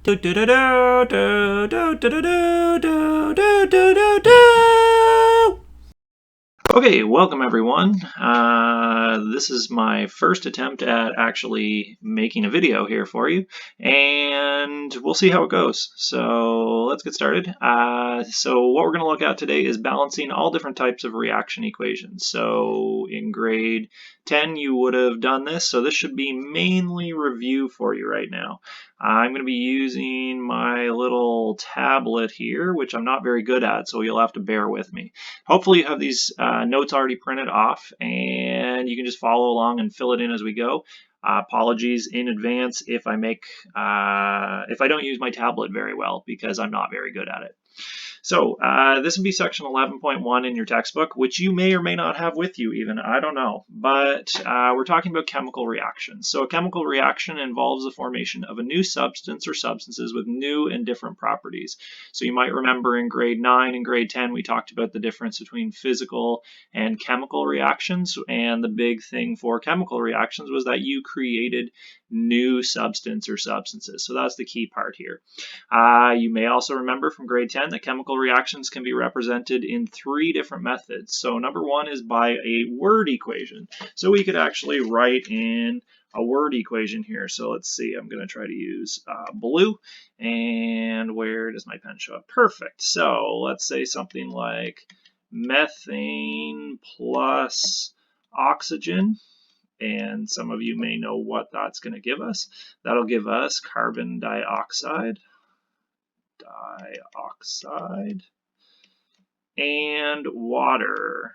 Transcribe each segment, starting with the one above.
Okay, welcome everyone. This is my first attempt at actually making a video here for you, and we'll see how it goes. So let's get started. So what we're going to look at today is balancing all different types of reaction equations. So in grade 10 you would have done this, so this should be mainly review for you right now. I'm going to be using my little tablet here, which I'm not very good at, so you'll have to bear with me. Hopefully you have these notes already printed off and you can just follow along and fill it in as we go. Apologies in advance if I don't use my tablet very well, because I'm not very good at it. So this would be section 11.1 in your textbook, which you may or may not have with you even, I don't know. But we're talking about chemical reactions. So a chemical reaction involves the formation of a new substance or substances with new and different properties. So you might remember in grade 9 and grade 10 we talked about the difference between physical and chemical reactions, and the big thing for chemical reactions was that you created new substance or substances. So that's the key part here. You may also remember from grade 10 that chemical reactions can be represented in 3 different methods. So number 1 is by a word equation. So we could actually write in a word equation here. So let's see, I'm going to try to use blue. And where does my pen show up? Perfect. So let's say something like methane plus oxygen. And some of you may know what that's going to give us. That'll give us carbon dioxide, and water.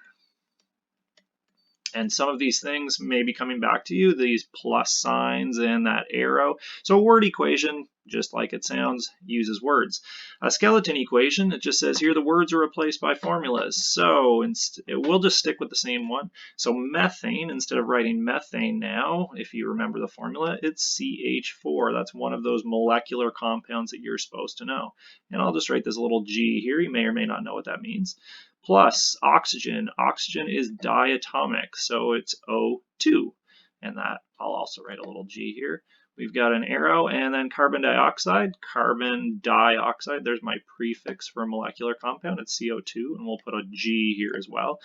And some of these things may be coming back to you, these plus signs and that arrow. So a word equation, just like it sounds, uses words. A skeleton equation, it just says here the words are replaced by formulas. So we'll just stick with the same one. So methane, instead of writing methane now, if you remember the formula, it's CH4. That's one of those molecular compounds that you're supposed to know. And I'll just write this little G here. You may or may not know what that means. Plus oxygen. Oxygen is diatomic, so it's O2. And that, I'll also write a little G here. We've got an arrow, and then carbon dioxide. Carbon dioxide, there's my prefix for a molecular compound. It's CO2, and we'll put a G here as well.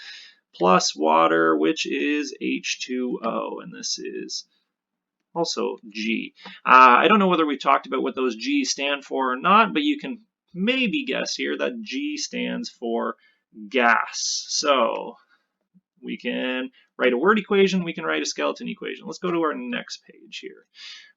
Plus water, which is H2O, and this is also G. I don't know whether we talked about what those G's stand for or not, but you can maybe guess here that G stands for gas. So we can write a word equation, we can write a skeleton equation. Let's go to our next page here.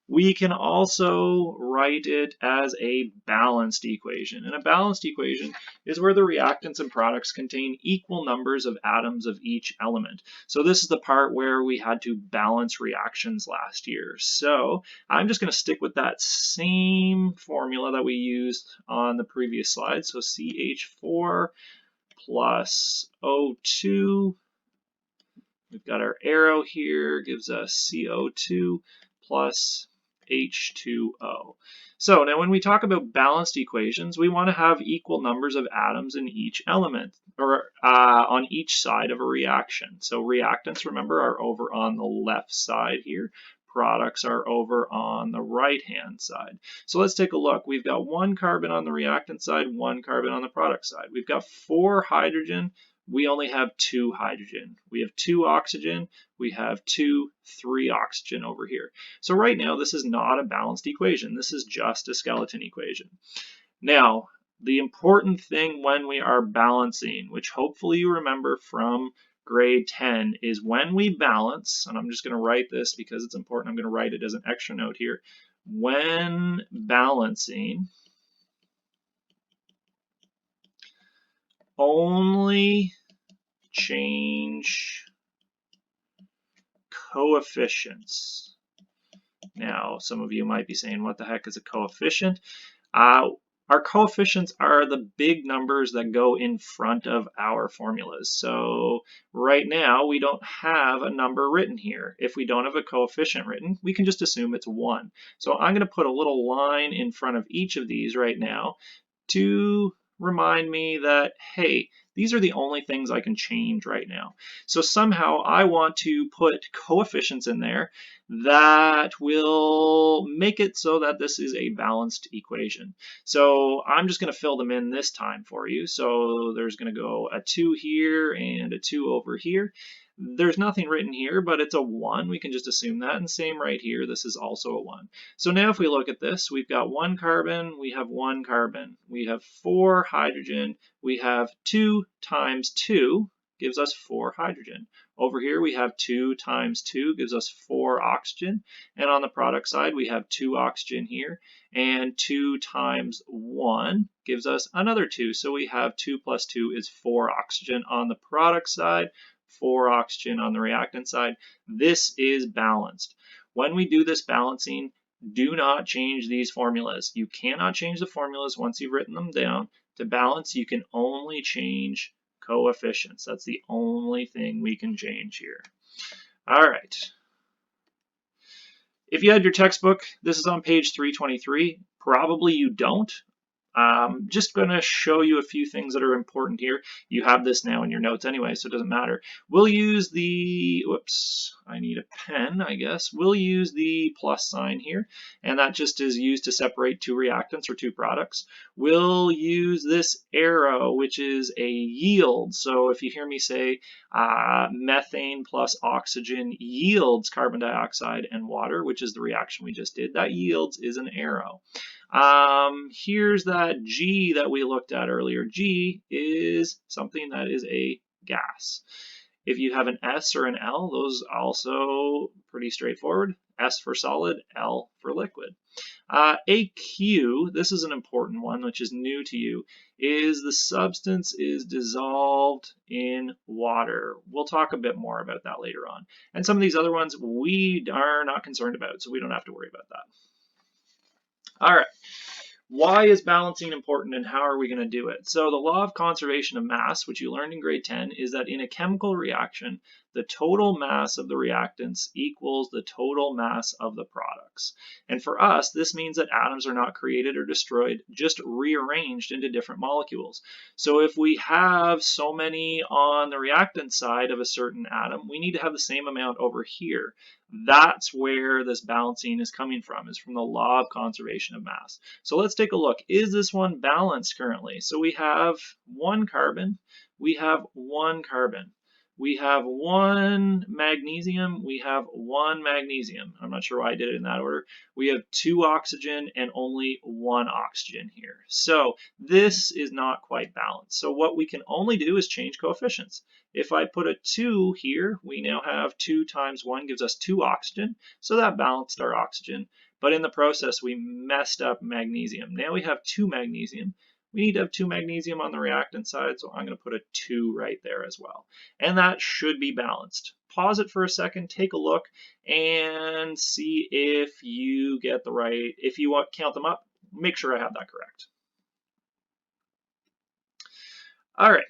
We can also write it as a balanced equation. And a balanced equation is where the reactants and products contain equal numbers of atoms of each element. So this is the part where we had to balance reactions last year. So I'm just going to stick with that same formula that we used on the previous slide. So CH4 plus O2. We've got our arrow here, gives us CO2 plus H2O. So now when we talk about balanced equations, we want to have equal numbers of atoms in each element, or on each side of a reaction. So reactants, remember, are over on the left side here. Products are over on the right-hand side. So let's take a look. We've got 1 carbon on the reactant side, 1 carbon on the product side. We've got 4 hydrogen. We only have 2 hydrogen. We have 2 oxygen. We have 3 oxygen over here. So right now, this is not a balanced equation. This is just a skeleton equation. Now, the important thing when we are balancing, which hopefully you remember from grade 10, is when we balance, and I'm just going to write this because it's important, I'm going to write it as an extra note here. When balancing, only change coefficients. Now, some of you might be saying, what the heck is a coefficient? Our coefficients are the big numbers that go in front of our formulas. So right now, we don't have a number written here. If we don't have a coefficient written, we can just assume it's 1. So I'm going to put a little line in front of each of these right now to remind me that, hey, these are the only things I can change right now. So somehow I want to put coefficients in there that will make it so that this is a balanced equation. So I'm just going to fill them in this time for you. So there's going to go a 2 here and a 2 over here. There's nothing written here, but it's a 1. We can just assume that. And same right here. This is also a 1. So now if we look at this, we've got 1 carbon, we have 1 carbon, we have 4 hydrogen, we have 2 times 2 gives us 4 hydrogen. Over here we have 2 times 2 gives us 4 oxygen. And on the product side we have 2 oxygen here. And 2 times 1 gives us another 2. So we have 2 plus 2 is 4 oxygen on the product side. 4 oxygen on the reactant side. This is balanced. When we do this balancing, do not change these formulas. You cannot change the formulas once you've written them down. To balance, you can only change coefficients. That's the only thing we can change here. All right. If you had your textbook, this is on page 323. Probably you don't. Just going to show you a few things that are important here. You have this now in your notes anyway, so it doesn't matter. We'll use the, whoops, I need a pen, I guess. We'll use the plus sign here, and that just is used to separate two reactants or two products. We'll use this arrow, which is a yield. So if you hear me say methane plus oxygen yields carbon dioxide and water, which is the reaction we just did, that yields is an arrow. Here's that G that we looked at earlier. G is something that is a gas. If you have an S or an L, those also pretty straightforward. S for solid, L for liquid. AQ, this is an important one, which is new to you, is the substance is dissolved in water. We'll talk a bit more about that later on. And some of these other ones we are not concerned about, so we don't have to worry about that. All right. Why is balancing important and how are we going to do it? So the law of conservation of mass, which you learned in grade 10, is that in a chemical reaction, the total mass of the reactants equals the total mass of the products. And for us, this means that atoms are not created or destroyed, just rearranged into different molecules. So if we have so many on the reactant side of a certain atom, we need to have the same amount over here. That's where this balancing is coming from, is from the law of conservation of mass. So let's take a look. Is this one balanced currently? So we have 1 carbon, we have 1 carbon. We have 1 magnesium, we have 1 magnesium. I'm not sure why I did it in that order. We have 2 oxygen and only 1 oxygen here. So this is not quite balanced. So what we can only do is change coefficients. If I put a 2 here, we now have 2 times 1 gives us 2 oxygen. So that balanced our oxygen. But in the process, we messed up magnesium. Now we have 2 magnesium. We need to have 2 magnesium on the reactant side, so I'm going to put a 2 right there as well. And that should be balanced. Pause it for a second, take a look, and see if you get the right, if you want count them up, make sure I have that correct. All right.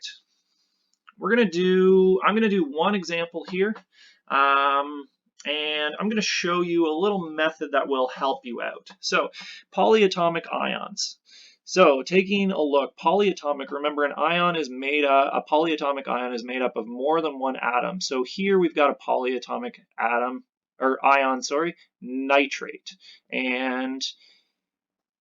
I'm going to do one example here. And I'm going to show you a little method that will help you out. So, polyatomic ions. So, taking a look, polyatomic, remember a polyatomic ion is made up of more than one atom. So here we've got a polyatomic ion, nitrate. And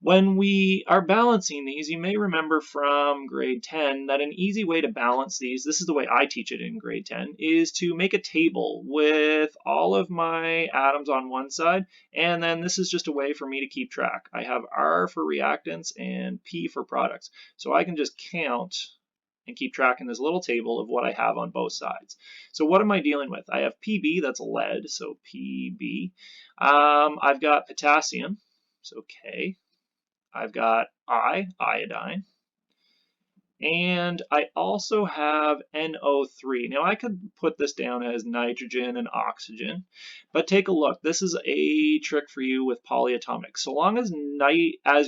when we are balancing these, you may remember from grade 10 that an easy way to balance these, this is the way I teach it in grade 10, is to make a table with all of my atoms on one side, and then this is just a way for me to keep track. I have R for reactants and P for products. So I can just count and keep track in this little table of what I have on both sides. So what am I dealing with? I have Pb, that's lead, so Pb. I've got potassium, so K. I've got iodine, and I also have NO3. Now I could put this down as nitrogen and oxygen, but take a look. This is a trick for you with polyatomic. So long as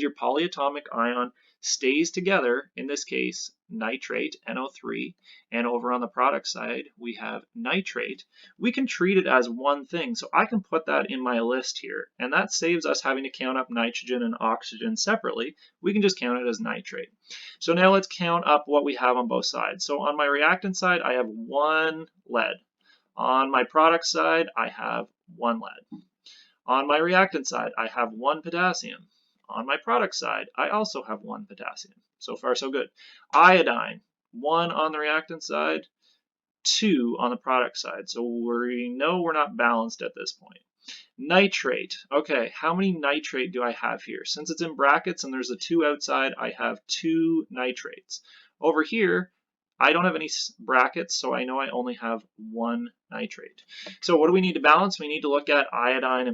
your polyatomic ion stays together, in this case, nitrate, NO3, and over on the product side, we have nitrate, we can treat it as one thing. So I can put that in my list here, and that saves us having to count up nitrogen and oxygen separately. We can just count it as nitrate. So now let's count up what we have on both sides. So on my reactant side, I have 1 lead. On my product side, I have 1 lead. On my reactant side, I have 1 potassium. On my product side, I also have 1 potassium. So far, so good. Iodine, 1 on the reactant side, 2 on the product side. So we know we're not balanced at this point. Nitrate. Okay, how many nitrate do I have here? Since it's in brackets and there's a 2 outside, I have 2 nitrates. Over here, I don't have any brackets, so I know I only have 1 nitrate. So what do we need to balance? We need to look at iodine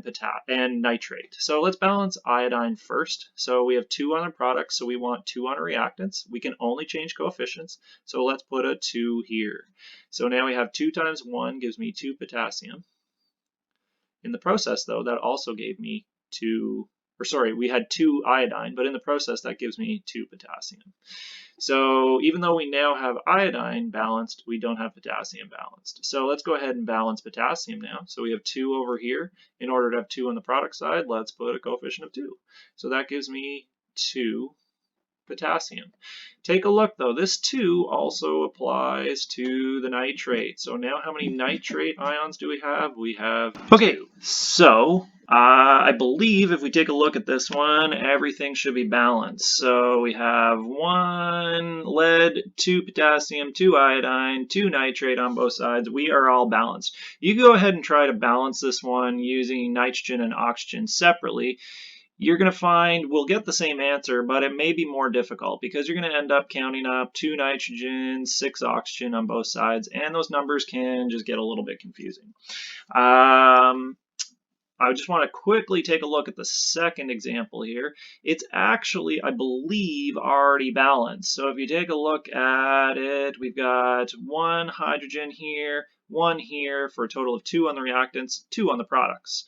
and nitrate. So let's balance iodine first. So we have 2 on our products, so we want 2 on our reactants. We can only change coefficients, so let's put a 2 here. So now we have 2 times 1 gives me 2 potassium. In the process, though, that also gave me 2, or sorry, we had 2 iodine, but in the process, that gives me 2 potassium. So even though we now have iodine balanced, we don't have potassium balanced. So let's go ahead and balance potassium now. So we have 2 over here. In order to have 2 on the product side, let's put a coefficient of 2. So that gives me 2 potassium. Take a look though, this 2 also applies to the nitrate. So now how many nitrate ions do we have? We have 2. Okay, so I believe if we take a look at this one, everything should be balanced. So we have 1 lead, 2 potassium, 2 iodine, 2 nitrate on both sides. We are all balanced. You go ahead and try to balance this one using nitrogen and oxygen separately. You're going to find we'll get the same answer, but it may be more difficult because you're going to end up counting up 2 nitrogen, 6 oxygen on both sides, and those numbers can just get a little bit confusing. I just want to quickly take a look at the second example here. It's actually, I believe, already balanced. So if you take a look at it, we've got 1 hydrogen here, 1 here, for a total of 2 on the reactants, 2 on the products.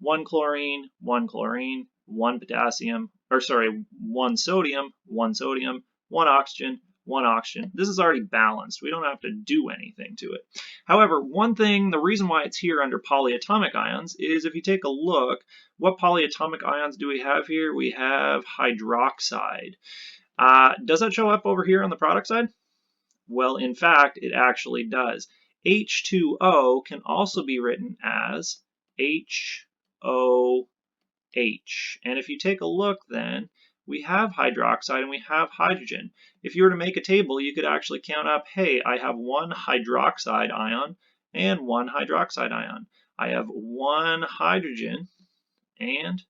1 chlorine, 1 chlorine, 1 potassium, or sorry, 1 sodium, 1 sodium, 1 oxygen, 1 oxygen. This is already balanced. We don't have to do anything to it. However, one thing, the reason why it's here under polyatomic ions is if you take a look, what polyatomic ions do we have here? We have hydroxide. Does that show up over here on the product side? Well, in fact, it actually does. H2O can also be written as HOH. And if you take a look then, we have hydroxide and we have hydrogen. If you were to make a table, you could actually count up, hey, I have 1 hydroxide ion and 1 hydroxide ion. I have 1 hydrogen and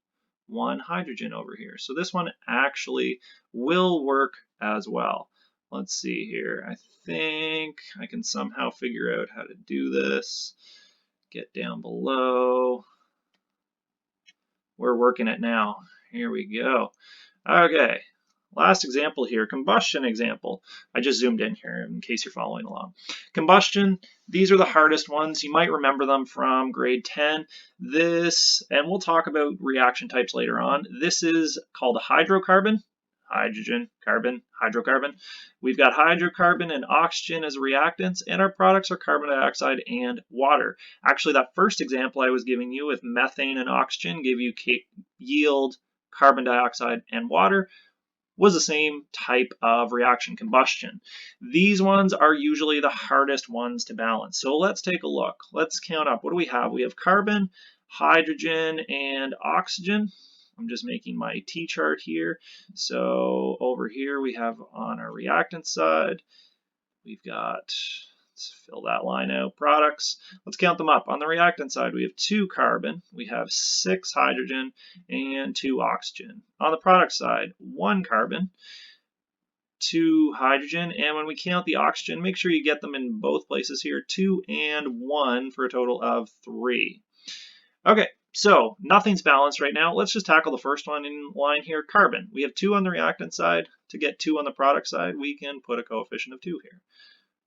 1 hydrogen over here. So this one actually will work as well. Let's see here. I think I can somehow figure out how to do this. Get down below. We're working it now. Here we go. Okay, last example here, combustion example. I just zoomed in here in case you're following along. Combustion, these are the hardest ones. You might remember them from grade 10. This, and we'll talk about reaction types later on. This is called a hydrocarbon. Hydrogen, carbon, hydrocarbon. We've got hydrocarbon and oxygen as reactants, and our products are carbon dioxide and water. Actually, that first example I was giving you with methane and oxygen gave you yield, carbon dioxide, and water was the same type of reaction, combustion. These ones are usually the hardest ones to balance. So let's take a look. Let's count up. What do we have? We have carbon, hydrogen, and oxygen. I'm just making my T-chart here. So over here we have on our reactant side, we've got, let's fill that line out, products. Let's count them up. On the reactant side, we have 2 carbon, we have 6 hydrogen, and 2 oxygen. On the product side, 1 carbon, 2 hydrogen, and when we count the oxygen, make sure you get them in both places here, 2 and 1 for a total of 3. Okay, so nothing's balanced right now. Let's just tackle the first one in line here, carbon. We have 2 on the reactant side. To get 2 on the product side, we can put a coefficient of 2 here.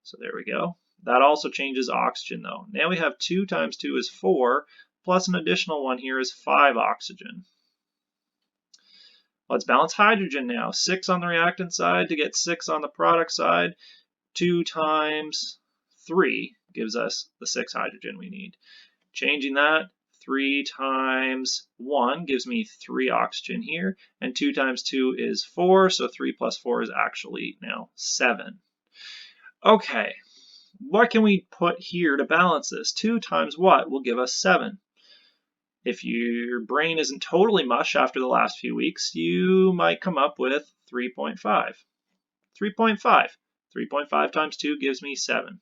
So there we go. That also changes oxygen though. Now we have 2 times 2 is 4, plus an additional one here is 5 oxygen. Let's balance hydrogen now. 6 on the reactant side to get 6 on the product side. 2 times 3 gives us the 6 hydrogen we need. Changing that, 3 times 1 gives me 3 oxygen here, and 2 times 2 is 4, so 3 plus 4 is actually now 7. Okay, what can we put here to balance this? 2 times what will give us 7? If your brain isn't totally mush after the last few weeks, you might come up with 3.5. 3.5. 3.5 times 2 gives me 7.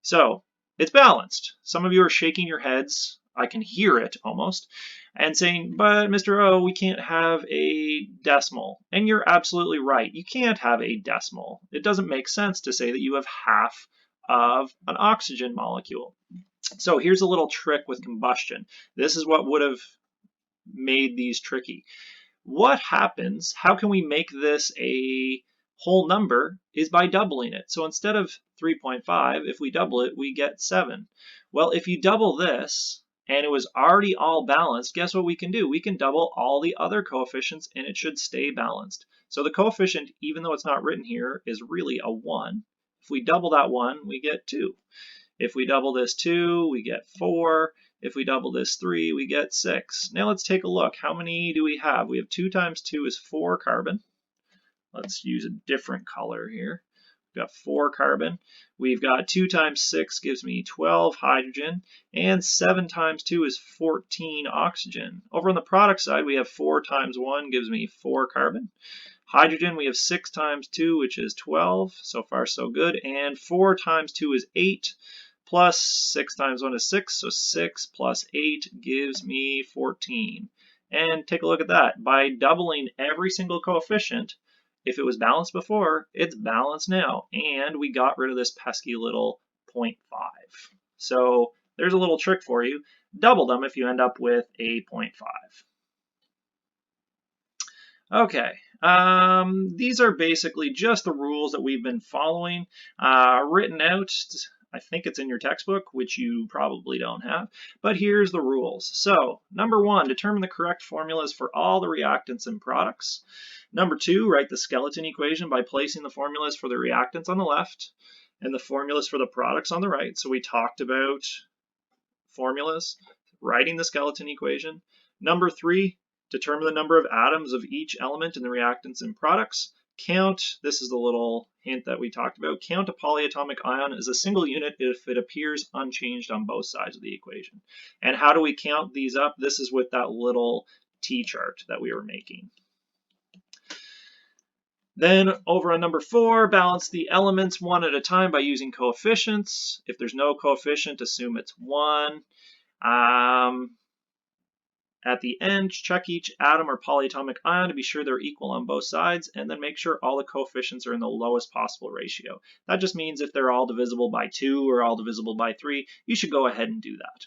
So it's balanced. Some of you are shaking your heads. I can hear it almost, and saying, but Mr. O, we can't have a decimal. And you're absolutely right. You can't have a decimal. It doesn't make sense to say that you have half of an oxygen molecule. So here's a little trick with combustion. This is what would have made these tricky. What happens, how can we make this a whole number, is by doubling it. So instead of 3.5, if we double it, we get 7. Well, if you double this, and it was already all balanced, guess what we can do? We can double all the other coefficients, and it should stay balanced. So the coefficient, even though it's not written here, is really a 1. If we double that 1, we get 2. If we double this 2, we get 4. If we double this 3, we get 6. Now let's take a look. How many do we have? We have 2 times 2 is 4 carbon. Let's use a different color here. We've got 4 carbon. We've got 2 times 6 gives me 12 hydrogen. And 7 times 2 is 14 oxygen. Over on the product side, we have 4 times 1 gives me 4 carbon. Hydrogen, we have 6 times 2, which is 12. So far, so good. And 4 times 2 is 8. Plus 6 times 1 is 6, so 6 plus 8 gives me 14. And take a look at that. By doubling every single coefficient, if it was balanced before, it's balanced now. And we got rid of this pesky little 0.5. So there's a little trick for you. Double them if you end up with a 0.5. Okay, these are basically just the rules that we've been following, written out. I think it's in your textbook, which you probably don't have, but here's the rules. So, number 1, determine the correct formulas for all the reactants and products. Number 2, write the skeleton equation by placing the formulas for the reactants on the left and the formulas for the products on the right. So we talked about formulas, writing the skeleton equation. Number 3, determine the number of atoms of each element in the reactants and products. Count, this is the little hint that we talked about, count a polyatomic ion as a single unit if it appears unchanged on both sides of the equation. And how do we count these up? This is with that little T-chart that we were making. Then over on number 4, balance the elements one at a time by using coefficients. If there's no coefficient, assume it's 1. At the end, check each atom or polyatomic ion to be sure they're equal on both sides, and then make sure all the coefficients are in the lowest possible ratio. That just means if they're all divisible by 2 or all divisible by 3, you should go ahead and do that.